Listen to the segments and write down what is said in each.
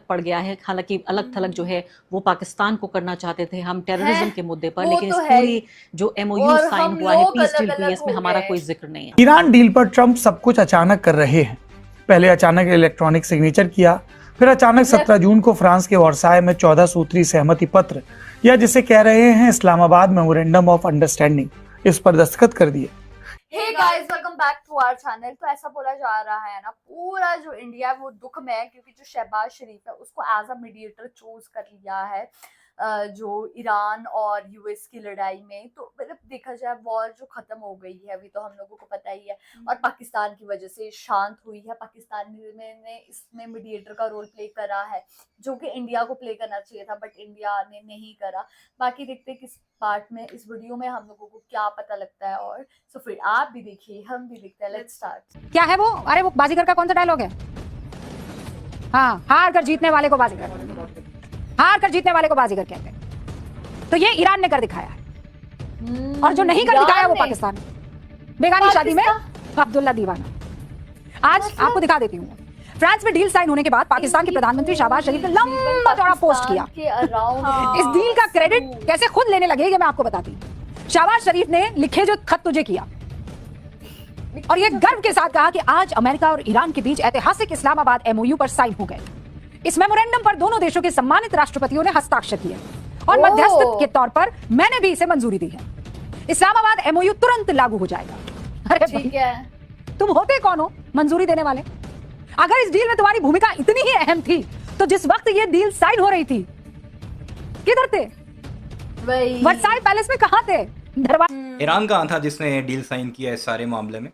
पड़ गया है। हालांकि अलग थलग जो है वो पाकिस्तान को करना चाहते थे हम टेररिज्म के मुद्दे पर, वो लेकिन तो इस है पूरी जो एमओयू और साइन हम हुआ है लोग पीस अलग डील की, अलग इसमें हो हमारा गए। कोई जिक्र नहीं है। ईरान डील पर ट्रंप सब कुछ अचानक कर रहे हैं। पहले अचानक इलेक्ट्रॉनिक सिग्नेचर किया, फिर अचानक 17 जून को फ्रांस के वर्साय में 14 सूत्री सहमति पत्र, या जिसे कह रहे हैं इस्लामाबाद मेमोरेंडम ऑफ अंडरस्टैंडिंग, इस पर दस्तखत कर दिए। Hey guys, welcome back to our channel. तो ऐसा बोला जा रहा है ना, पूरा जो इंडिया है वो दुख में है, क्योंकि जो शहबाज शरीफ है उसको एज अ मीडिएटर चूज कर लिया है जो ईरान और यूएस की लड़ाई में। तो मतलब देखा जाए वॉर जो खत्म हो गई है अभी, तो हम लोगों को पता ही है, और पाकिस्तान की वजह से शांत हुई है। पाकिस्तान ने इसमें मीडिएटर का रोल प्ले करा है, जो कि इंडिया को प्ले करना चाहिए था, बट इंडिया ने नहीं करा। बाकी देखते हैं किस पार्ट में इस वीडियो में हम लोगों को क्या पता लगता है। और तो फिर आप भी देखिए, हम भी देखते हैं। Let's start. क्या है वो? अरे वो बाजीगर का कौन सा डायलॉग है? हाँ, हार कर जीतने वाले को बाजीगर, हार कर जीतने वाले को बाजीगर कहते हैं। तो ये ईरान ने कर दिखाया है, और जो नहीं कर दिखाया वो पाकिस्तान। बेगानी शादी में अब्दुल्ला दीवाना। आज आपको दिखा देती हूँ। फ्रांस में डील साइन होने के बाद पाकिस्तान के प्रधानमंत्री शहबाज शरीफ ने लंबा चौड़ा पोस्ट किया। इस डील का क्रेडिट कैसे खुद लेने लगे ये मैं आपको बताती हूँ। शहबाज शरीफ ने लिखे जो खत तुझे किया, और ये गर्व के साथ कहा कि आज अमेरिका और ईरान के बीच ऐतिहासिक इस्लामाबाद एमओयू पर साइन हो गए। इस मेमोरेंडम पर दोनों देशों के सम्मानित राष्ट्रपतियों ने हस्ताक्षर किए, और मध्यस्थ के तौर पर मैंने भी इसे मंजूरी दी है। इस्लामाबाद एमओयू तुरंत लागू हो जाएगा। अरे ठीक है, तुम होते कौन हो मंजूरी देने वाले? अगर इस डील में तुम्हारी भूमिका इतनी ही अहम थी तो जिस वक्त ये डील साइन हो रही थी किधर थे? वर्साई पैलेस में कहां थे? ईरान कहाँ था जिसने डील साइन किया इस सारे मामले में?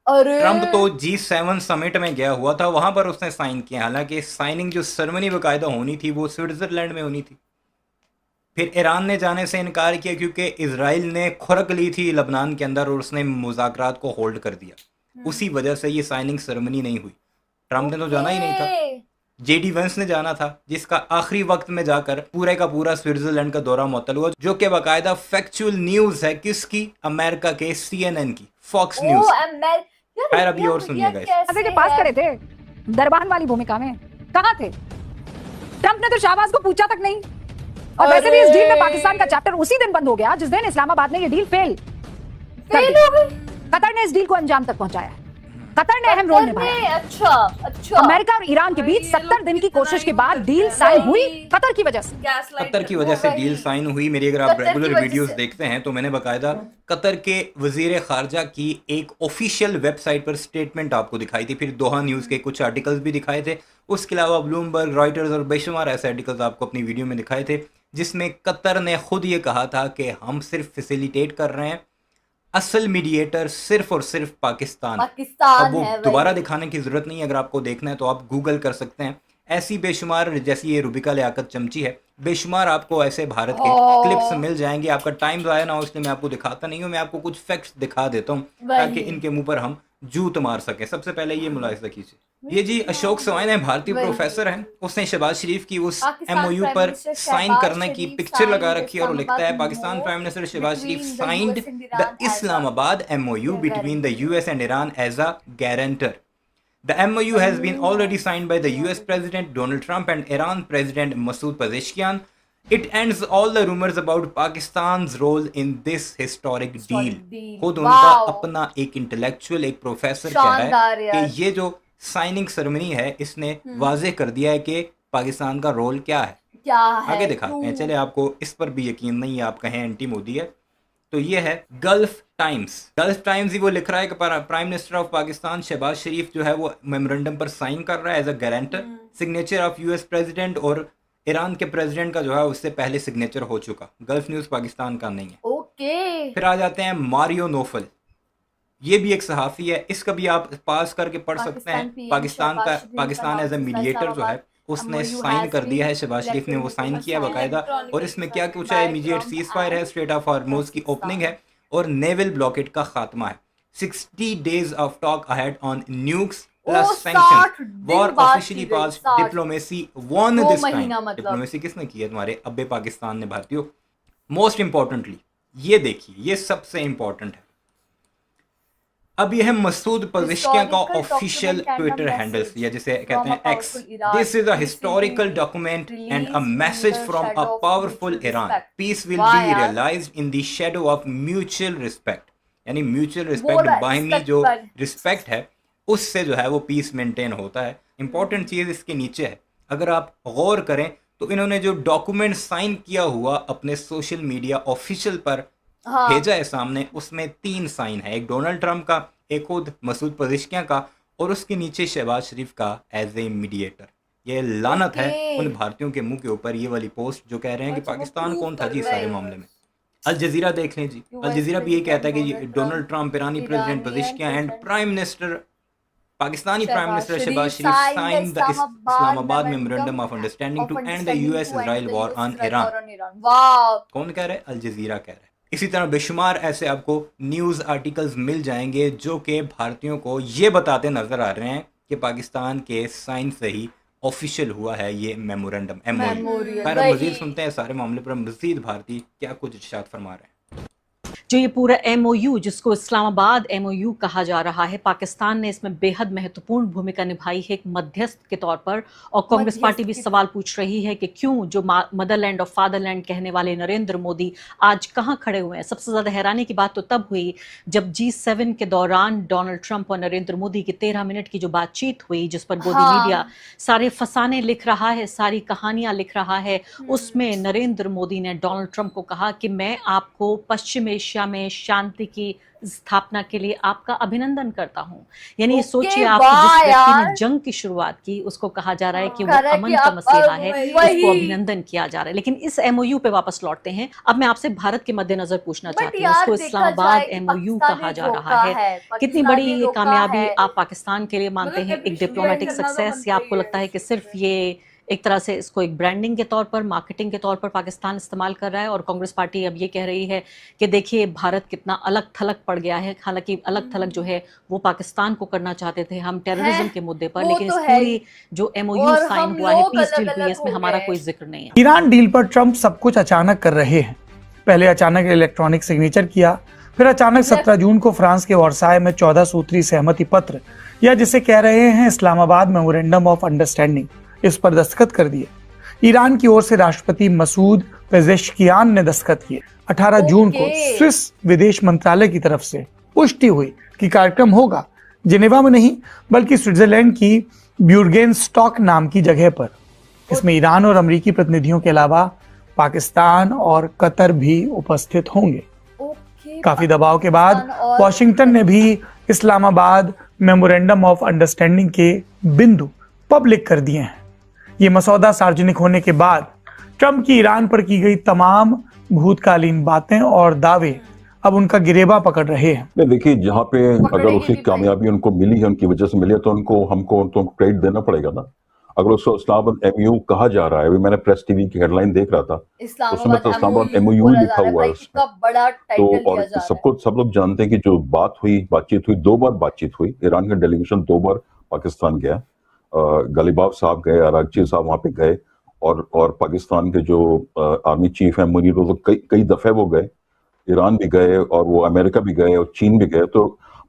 अरे ट्रंप तो G7 समिट में गया हुआ था, वहां पर उसने साइन किया। हालांकि साइनिंग जो सेरेमनी बाकायदा होनी थी वो स्विट्जरलैंड में होनी थी। फिर ईरान ने जाने से इनकार किया क्योंकि इजराइल ने खुरक ली थी लबनान के अंदर और उसने मुज़ाकरात को होल्ड कर दिया। उसी वजह से ये साइनिंग सेरेमनी नहीं हुई। ट्रंप ने तो जाना ही नहीं था, JD वेंस ने जाना था, जिसका आखिरी वक्त में जाकर पूरे का पूरा स्विट्जरलैंड का दौरा मुअत्तल हुआ, जो कि बाकायदा फैक्चुअल न्यूज है। किसकी? अमेरिका के CNN की, फॉक्स न्यूज। खैर अभी और सुनिएगा। के पास करे थे दरबान वाली भूमिका में, कहां थे? ट्रंप ने तो शहबाज को पूछा तक नहीं। और वैसे भी इस डील में पाकिस्तान का चैप्टर उसी दिन बंद हो गया जिस दिन इस्लामाबाद ने ये डील फेल हो गई। कतर ने इस डील को अंजाम तक पहुंचाया। कतर ने अहम रोल निभाया। अच्छा। अमेरिका और ईरान के बीच 70 दिन की कोशिश के बाद डील साइन हुई कतर की वजह से। कतर की वजह से डील साइन हुई। मेरी अगर आप रेगुलर वीडियोस देखते हैं तो मैंने बाकायदा कतर के वजीर खारजा की एक ऑफिशियल वेबसाइट पर स्टेटमेंट आपको दिखाई थी। फिर दोहा न्यूज़ के कुछ आर्टिकल्स भी दिखाए थे। उसके अलावा ब्लूमबर्ग, रॉयटर्स और बेशुमार ऐसे आर्टिकल्स आपको अपनी वीडियो में दिखाए थे, जिसमें कतर ने खुद ये कहा था कि हम सिर्फ फैसिलिटेट कर रहे हैं, असल मीडिएटर सिर्फ और सिर्फ पाकिस्तान। अब वो दोबारा दिखाने की जरूरत नहीं है। अगर आपको देखना है तो आप गूगल कर सकते हैं। ऐसी बेशुमार, जैसी ये रुबिका लियाकत चमची है, बेशुमार आपको ऐसे भारत के क्लिप्स मिल जाएंगे। आपका टाइम ज़ाया ना हो इसलिए मैं आपको दिखाता नहीं हूँ। मैं आपको कुछ फैक्ट्स दिखा देता हूँ ताकि इनके मुंह पर हम जूत मार सकें। सबसे पहले ये मुलाहिजा कीजिए। ये जी अशोक सवाइन है, भारतीय प्रोफेसर हैं। उसने शहबाज शरीफ की उस MOU पर साइन करने की पिक्चर लगा रखी है और लिखता है Pakistan prime minister Shahbaz Sharif signed the Islamabad MOU between the US and Iran as a guarantor. The MOU has been already signed by the US President Donald Trump and Iran President Masoud Pezeshkian. It ends all the rumors about Pakistan's role in this historic deal. खुद उनका अपना एक intellectual, एक professor कह रहा है कि ये जो साइनिंग सेरेमनी है इसने वाजे कर दिया है कि पाकिस्तान का रोल क्या है। आगे दिखाते हैं। चले, आपको इस पर भी यकीन नहीं है, आप कहें एंटी मोदी है, तो ये है गल्फ टाइम्स। गल्फ टाइम्स ही वो लिख रहा है कि prime minister of Pakistan Shahbaz Sharif जो है वो मेमोरेंडम पर साइन कर रहा है as a guarantor. Signature of US president और ईरान के प्रेसिडेंट का जो है उससे पहले सिग्नेचर हो चुका। गल्फ न्यूज़ पाकिस्तान का नहीं है। ओके। फिर आ जाते हैं मारियो नोफल। ये भी एक सहाफ़ी है, इसका भी आप पास करके पढ़ सकते हैं। पाकिस्तान एज ए मीडिएटर जो है उसने साइन कर दिया है। शहबाज शरीफ ने वो साइन किया बाकायदा। और इसमें क्या कुछ है? इमीडिएट सीज फायर है, स्ट्रेट ऑफ हॉर्मुज़ की ओपनिंग है और नेवल ब्लॉकेट का खात्मा है। 60 days of talk ahead on nukes plus sanction. War officially pass, diplomacy one this time. Diplomacy किसने की है? तुम्हारे अब्बे पाकिस्तान ने, भारतीयों। मोस्ट इंपॉर्टेंटली ये देखिए, ये सबसे इंपॉर्टेंट है। अब यह है मसूद पज़ेश्कियां का Historical official document and a Twitter handles message या जिसे कहते from a हैं X. powerful Iran. This is a Peace historical will be document and a released in message the from a shadow of powerful mutual Iran. respect. Peace will Why be यार? Realised in the shadow of mutual respect. यानी mutual बोल respect, रहा है, बाहिमी respect जो पर। Respect है उससे जो है वो पीस मेंटेन होता है. इंपॉर्टेंट चीज़ इसके नीचे है. अगर आप गौर करें तो इन्होंने जो डॉक्यूमेंट साइन किया हुआ अपने सोशल मीडिया ऑफिशियल पर हाँ भेजा है सामने, उसमें 3 साइन है. एक डोनाल्ड ट्रंप का, एक खुद मसूद पज़ेश्कियां का और उसके नीचे शहबाज शरीफ का एज ए मीडिएटर. ये लानत है ओके। उन भारतीयों के मुंह के ऊपर, ये वाली पोस्ट जो कह रहे हैं कि अच्छा, वो पाकिस्तान prove कौन था कर जी इस रहे सारे हैं। मामले में. अल जजीरा देख लें जी. अल जजीरा भी ये कहता है कि जी डोनाल्ड ट्रंप, ईरानी president Pezeshkian and prime minister, Pakistani prime minister Shahbaz Sharif sign the Islamabad memorandum of understanding to end the US Israel war on Iran. वाह, कौन कह रहा है? अल जजीरा कह रहा है. इसी तरह बेशुमार ऐसे आपको न्यूज़ आर्टिकल्स मिल जाएंगे जो कि भारतीयों को ये बताते नज़र आ रहे हैं कि पाकिस्तान के साइन से ही ऑफिशियल हुआ है ये मेमोरेंडम, एमओयू. Memorial, खैर हम मजीद वही। सुनते हैं सारे मामले पर मजीद भारतीय क्या कुछ इरशाद फरमा रहे हैं. जो ये पूरा एमओयू जिसको इस्लामाबाद एमओयू कहा जा रहा है, पाकिस्तान ने इसमें बेहद महत्वपूर्ण भूमिका निभाई है एक मध्यस्थ के तौर पर. और कांग्रेस मध्यस्थ पार्टी भी की सवाल पूछ रही है कि क्यों जो मदरलैंड और फादरलैंड कहने वाले नरेंद्र मोदी आज कहाँ खड़े हुए हैं. सबसे ज्यादा हैरानी की बात तो तब हुई जब G7 के दौरान डोनाल्ड ट्रंप और नरेंद्र मोदी की 13 मिनट की जो बातचीत हुई, जिस पर गोदी हाँ। मीडिया सारे फसाने लिख रहा है, सारी कहानियां लिख रहा है, उसमें नरेंद्र मोदी ने डोनाल्ड ट्रंप को कहा कि मैं आपको पश्चिम एशिया में शांति की स्थापना के लिए आपका अभिनंदन करता हूं. यानी ये ओके, सोचिए आप वाह जिस व्यक्ति ने यार। जंग की शुरुआत की उसको कहा जा रहा है कि वो कह रहा है अमन कि का आप मसीहा है, वही। उसको अभिनंदन किया जा रहा है. लेकिन इस एमओयू पे वापस लौटते हैं. अब मैं आपसे भारत के मद्देनजर पूछना बट चाहती हूँ. यार उसको देखा इस्लामाबाद जाए कि एमओयू पाकिस्तान कहा ने जा रहा रोका है. कितनी पाकिस्तान बड़ी ने ये रोका कामयाबी है। आप पाकिस्तान के लिए मानते मतलब हैं, एक appreciate डिप्लोमेटिक करना तो सक्सेस, बनता या ही आपको है लगता है कि इस सिर्फ चीज़ ये एक तरह से इसको एक ब्रांडिंग के तौर पर, मार्केटिंग के तौर पर पाकिस्तान इस्तेमाल कर रहा है? और कांग्रेस पार्टी अब ये कह रही है कि देखिए भारत कितना अलग थलग पड़ गया है. हालांकि अलग थलग जो है वो पाकिस्तान को करना चाहते थे हम टेररिज्म है, के मुद्दे पर, वो लेकिन तो इस है पूरी ही। जो एमओयू और साइन हम हुआ है, लोग पीस डील हुई है, अलग-अलग इसमें हो हमारा गए। कोई जिक्र नहीं है. ईरान डील पर ट्रंप सब कुछ अचानक कर रहे हैं. पहले अचानक इलेक्ट्रॉनिक सिग्नेचर किया, फिर अचानक 17 जून को फ्रांस के वर्साय में 14 सूत्री सहमति पत्र या जिसे कह रहे हैं इस्लामाबाद मेमोरेंडम ऑफ अंडरस्टैंडिंग, इस पर दस्तखत कर दिए. ईरान की ओर से राष्ट्रपति मसूद पेजेश्कियान ने दस्तखत किए. 18 जून को ओके। स्विस विदेश मंत्रालय की तरफ से पुष्टि हुई कि कार्यक्रम होगा जिनेवा में नहीं बल्कि स्विट्जरलैंड की ब्यूरगेनस्टॉक नाम की जगह पर. इसमें ईरान और अमेरिकी प्रतिनिधियों के अलावा पाकिस्तान और कतर भी उपस्थित होंगे. ओके, काफी दबाव के बाद पाकिस्तान और- वॉशिंगटन ने भी इस्लामाबाद मेमोरेंडम ऑफ अंडरस्टैंडिंग के बिंदु पब्लिक कर दिए हैं. ये मसौदा सार्वजनिक होने के बाद ट्रंप की ईरान पर की गई तमाम भूतकालीन बातें और दावे अब उनका गिरेबा पकड़ रहे हैं. नहीं देखिए, जहाँ पे अगर पकड़ेगी उसकी भी कामयाबी उनको मिली है, उनकी वजह से मिली है, तो हमको क्रेडिट देना पड़ेगा ना. अगर उसको इस्लामाबाद एमयू कहा जा रहा है, अभी मैंने प्रेस टीवी की हेडलाइन देख रहा था, उसमें तो इस्लामाबाद एमओयू बोला जा लिखा रहा है हुआ है भाई, उसमें. कितना बड़ा तो टाइटल दिया और जा रहा है. सब लोग जानते हैं कि जो बातचीत हुई 2 बार बातचीत हुई. ईरान का डेलीगेशन 2 बार पाकिस्तान गया. गलीबाफ साहब गए, अरागची साहब वहां पे गए, और पाकिस्तान के जो आर्मी चीफ हैं मुनीर, तो कई दफे वो गए. ईरान भी गए और वो अमेरिका भी गए और चीन भी गए. तो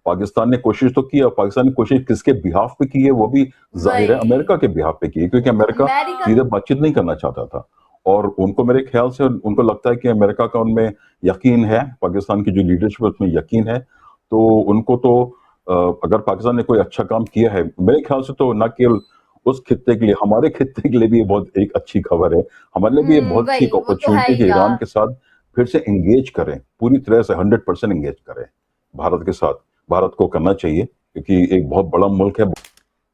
पाकिस्तान ने कोशिश तो की, और पाकिस्तान ने कोशिश किसके बिहाफ पे की है वो भी जाहिर है, वही। अमेरिका के बिहाफ पे की है, क्योंकि अमेरिका सीधे बातचीत नहीं करना चाहता था. और उनको, मेरे ख्याल से उनको लगता है कि अमेरिका का उनमें यकीन है, पाकिस्तान की जो लीडरशिप है उसमें यकीन है. तो उनको तो अगर पाकिस्तान ने कोई अच्छा काम किया है, मेरे ख्याल से तो न केवल उस खित्ते के लिए, हमारे खित्ते के लिए भी ये बहुत एक अच्छी खबर है. हमारे लिए भी ये बहुत अच्छी वही, वो तो अपॉर्चुनिटी है कि ही ईरान यार। के साथ फिर से एंगेज करें, पूरी तरह से 100% एंगेज करें भारत के साथ. भारत को करना चाहिए क्योंकि एक बहुत बड़ा मुल्क है.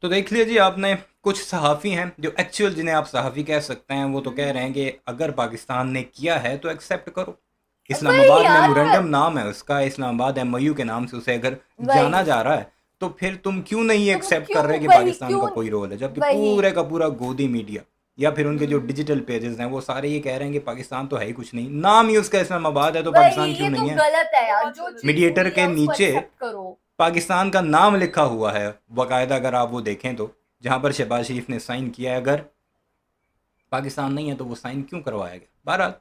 तो देख लीजिए आपने, कुछ सहाफ़ी हैं जो एक्चुअल जिन्हें आप सहाफ़ी कह सकते हैं, वो तो कह रहे हैं कि अगर पाकिस्तान ने किया है तो एक्सेप्ट करो. इस्लामाबाद यार, मेमोरेंडम नाम है उसका, इस्लामाबाद एमओयू के नाम से उसे अगर वही। जाना जा रहा है, तो फिर तुम क्यों नहीं एक्सेप्ट कर रहे कि वही, पाकिस्तान का क्यों- कोई रोल है, जबकि वही। पूरे का पूरा गोदी मीडिया या फिर उनके जो डिजिटल पेजेस हैं वो सारे ये कह रहे हैं कि पाकिस्तान तो है ही कुछ नहीं. नाम ही उसका इस्लामाबाद है, तो पाकिस्तान वही, क्यों ये नहीं तो है? गलत है यार. जो चीज़ मीडिएटर हुई के है, उसको नीचे accept करो. पाकिस्तान का नाम लिखा हुआ है बाकायदा, अगर आप वो देखें तो, जहाँ पर शहबाज शरीफ ने साइन किया है. अगर पाकिस्तान नहीं है तो वो साइन क्यों करवाया गया? बहरहाल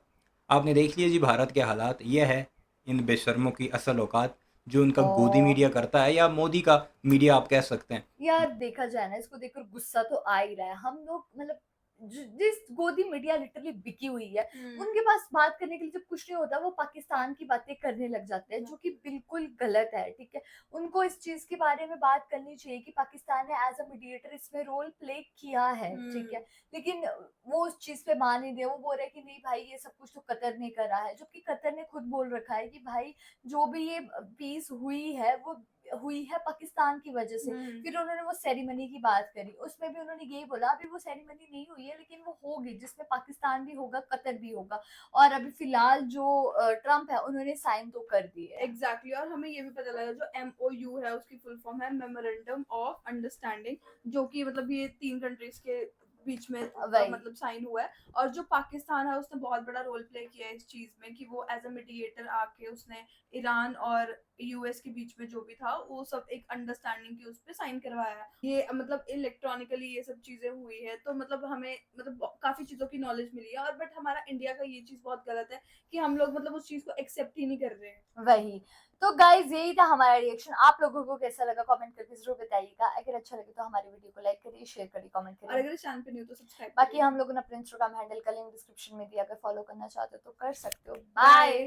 आपने देख लिया जी, भारत के हालात ये है, इन बेशर्मों की असल औकात. जो उनका गोदी ओह। मीडिया करता है, या मोदी का मीडिया आप कह सकते हैं। यार देखा जाए ना, इसको देखकर गुस्सा तो आ ही रहा है। हम लोग मतलब जिस गोदी मीडिया लिटरली बिकी हुई है, उनके पास बात करने के लिए जब कुछ नहीं होता वो पाकिस्तान की बातें करने लग जाते हैं, जो कि बिल्कुल गलत है। ठीक है, उनको इस चीज के बारे में बात करनी चाहिए कि पाकिस्तान ने एज अ मीडिएटर इसमें रोल प्ले किया है। ठीक है, लेकिन वो उस चीज पे मान नहीं दे। वो बोल रहे कि नहीं भाई ये सब कुछ तो कतर ने करा है, जबकि कतर ने खुद बोल रखा है कि भाई जो भी ये पीस हुई है वो हुई है पाकिस्तान की वजह से। फिर उन्होंने वो सेरेमनी की बात करी, उसमें भी उन्होंने यही बोला अभी वो सेरेमनी नहीं हुई है लेकिन वो होगी, जिसमें पाकिस्तान भी होगा, कतर भी होगा। और अभी फिलहाल जो ट्रम्प है उन्होंने साइन तो कर दी है। एग्जैक्टली और हमें ये भी पता लगा जो MOU है उसकी फुल फॉर्म है मेमोरेंडम ऑफ अंडरस्टैंडिंग, जो कि मतलब ये 3 कंट्रीज के बीच में वही। मतलब साइन हुआ है। और जो पाकिस्तान है उसने बहुत बड़ा रोल प्ले किया है इस चीज में कि वो एज अ मीडिएटर आके उसने ईरान और US के बीच में जो भी था वो सब एक अंडरस्टैंडिंग की उस पे साइन करवाया है। ये मतलब इलेक्ट्रॉनिकली ये सब चीजें हुई है, तो मतलब हमें मतलब काफी चीजों की नॉलेज मिली है। और बट हमारा इंडिया का ये चीज बहुत गलत है कि हम लोग मतलब उस चीज को एक्सेप्ट ही नहीं कर रहे हैं। वही तो गाइज, यही था हमारा रिएक्शन। आप लोगों को कैसा लगा कमेंट करके जरूर बताइएगा। अगर अच्छा लगे तो हमारी वीडियो को लाइक करिए, शेयर करिए, कमेंट और करिए। अगर इस चैनल पे नहीं हो तो सब्सक्राइब बाकी हम लोगों ने अपने इंस्टाग्राम हैंडल का लिंक डिस्क्रिप्शन में दिया, अगर फॉलो करना चाहते हो तो कर सकते हो। बाय।